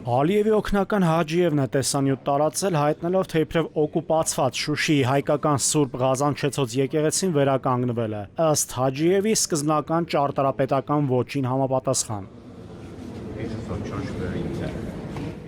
Ալիևի օգնական Հաջիևն է տեսանյութ տարածել, հայտնելով, թե իբրև օկուպացված Շուշիի հայկական Սուրբ Ղազանչեցոց եկեղեցին վերականգնվել է, ըստ Հաջիևի սկզբնական ճարտարապետական ոճին համապատասխան։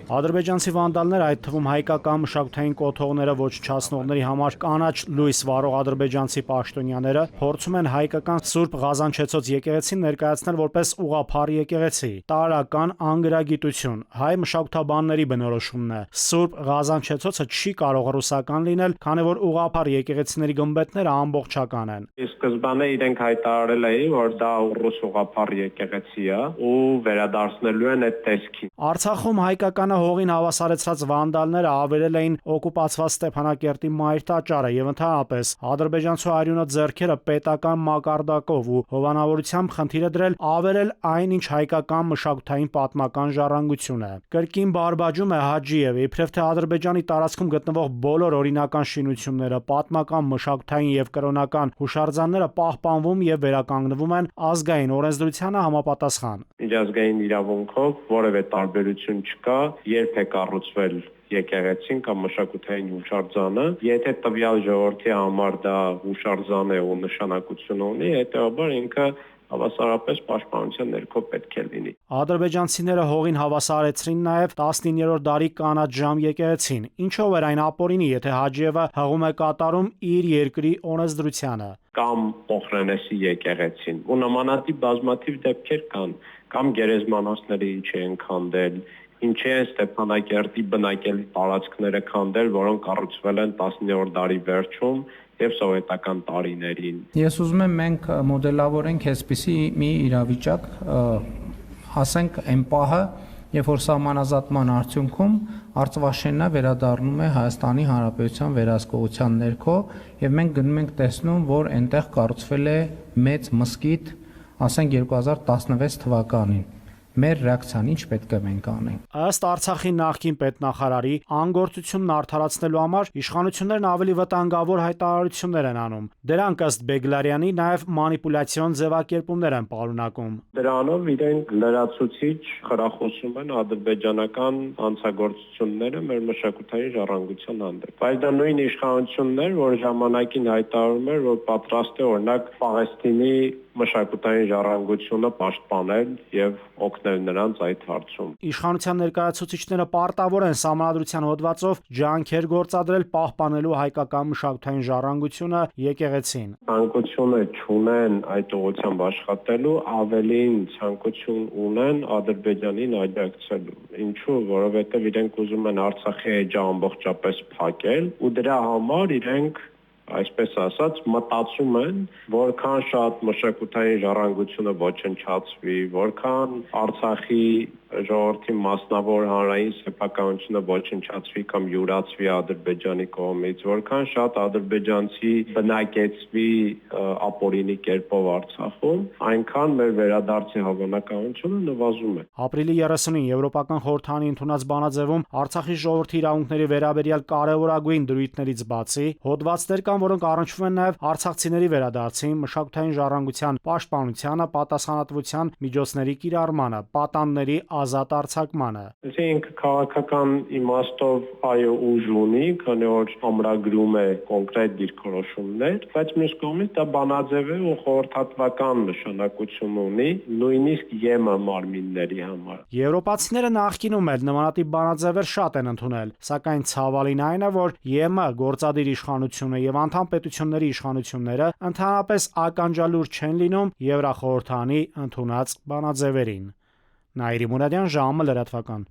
Ադրբեջանցի վանդալները, այդ թվում հայկական մշակութային կոթողները ոչնչացնողների համար կանաչ լույս վառող ադրբեջանցի պաշտոնյաները փորձում են հայկական Սուրբ Ղազանչեցոց եկեղեցին ներկայացնել որպես ուղղափառ եկեղեցի։ Տարրական անգրագիտություն, հայ մշակութաբանների բնորոշումն է։ Սուրբ Ղազանչեցոցը չի կարող ռուսական լինել, քանի որ ուղղափառ եկեղեցիների գմբեթները ամբողջական են։ Սկզբանե իրենք հայտարարել էին, որ դա ռուս ուղղափառ եկեղեցի է ու վերադարձնելու են այդ տեսքին։ Արցախում հայկականը հողին հավասարեցրած վանդալները ավերել էին օկուպացված Ստեփանակերտի մայր տաճարը եւ ընդհանրապես ադրբեջանցու արյունոտ ձեռքերը պետական մակարդակով ու հովանավորությամբ խնդիրը դրել ավերել այն, ինչ հայկական մշակութային պատմական ժառանգություն է։ Կրկին բարբաջում է Հաջիևը, իբրև թե Ադրբեջանի տարածքում գտնվող բոլոր օրինական շինությունները, պատմական, մշակութային եւ կրոնական հուշարձանները պահպանվում եւ վերականգնվում են ազգային օրենսդրությանը համապատասխան։ Միջազգային իրավունքով որևէ տարբերություն չկա, երբ է կառուցվել եկեղեցին կամ մշակութային հուշարձանը, եթե տվյալ ժողովրդի համար դա հուշարձան է ու նշանակություն ունի, հետեւաբար ինքը հավասարապես պաշտպանության ներքո պետք է լինի։ Ադրբեջանցիները հողին հավասարեցրին նաև 19-րդ դարի կանաչ ժամ եկեղեցին, ինչով էր այն ապօրինի, եթե Հաջիևը հղում է կատարում իր երկրի օրենսդրությանը։ Կամ Պոխրենեսի եկեղեցին, ու նմանատիպ բազմաթիվ դեպքեր կան, կամ գերեզմանոցները ինչ են քանդել, ինչի են Ստեփանակերտի բնակելի տարածքները քանդել, որոնք կառուցվել են 19-րդ դարի վերջում եւ սովետական տարիներին։ Ես ուզում եմ մենք մոդելավորենք այսպիսի մի իրավիճակ, ասենք այն պահը, երբ որ սահմանազատման արդյունքում Արցվաշենը վերադառնում է Հայաստանի Հանրապետության վերահսկողության ներքո եւ մենք գնում ենք տեսնում, որ այնտեղ կառուցվել է մեծ մզկիթ, ասենք 2016 թվականին։ Մեր ռեակցիան ինչ պետք է մենք անենք։ Ըստ Արցախի նախկին պետնախարարի, անգործությունն արդարացնելու համար իշխանություններն ավելի վտանգավոր հայտարարություններ են անում։ Դրանք ըստ Բեգլարյանի նաև մանիպուլյացիոն ձևակերպումներ են պարունակում։ Դրանով իրենք լրացուցիչ խրախուսում են ադրբեջանական հանցագործությունները մեր մշակութային ժառանգության հանդեպ։ Բայց դա նույն իշխանությունն էր, որ ժամանակին հայտարարում էր, որ պատրաստ է օրինակ Պաղեստինի մշակութային ժառանգությունը պաշտպանել եւ օգնել նրանց այդ հարցում։ Իշխանության ներկայացուցիչները պարտավոր են սահմանադրության հոդվածով ջանքեր գործադրել պահպանելու հայկական մշակութային ժառանգությունը եկեղեցին։ Ցանկությունը չունեն այդ ուղղությամբ աշխատելու, ավելին ցանկություն ունեն Ադրբեջանին աջակցելու։ Ինչու՞, որովհետեւ իրենք ուզում են Արցախի էջը ամբողջապես փակել ու դրա համար իրենք այսպես ասած մտածում են, որքան շատ մշակութային ժառանգությունը ոչնչացվի, որքան Արցախի ժողովրդի մասնավոր հանրային սեփականությունը ոչնչացվի կամ յուրացվի Ադրբեջանի կողմից, որքան շատ ադրբեջանցի բնակեցվի ապօրինի կերպով Արցախում, այնքան մեր վերադարձի հավանականությունը նվազում է։ Ապրիլի 30-ին Եվրոպական խորհրդանի ընդունած բանաձևում Արցախի ժողովրդի իրավունքների վերաբերյալ կարևորագույն դրույթներից բացի հոդվածներ կան, որոնք առնչվում են նաև արցախցիների վերադարձին, մշակութային ժառանգության պաշտպանությանը, պատասխանատվության միջոցների կիրառմանը, պատանդների ազատ արձակմանը։ Ինքը քաղաքական իմաստով այո ուժ ունի, քանի որ ամրագրում է կոնկրետ դիրքորոշումներ, բայց մյուս կողմից դա բանաձև է ու խորհրդատվական նշանակություն ունի, նույնիսկ ԵՄ մարմինների համար։ Եվրոպացիները նախկինում էլ նմանատիպ բանաձևեր շատ են ընդունել, սակայն ցավալին այն է, որ ԵՄ գործադիր իշխանությունը եւ անդամ պետությունների իշխանությունները ընդհանրապես ականջալուր չեն լինում Եվրախորհրդանի ընդունած բանաձևերին։ Նաիրի Մուրադյան, ժամը լրատվական։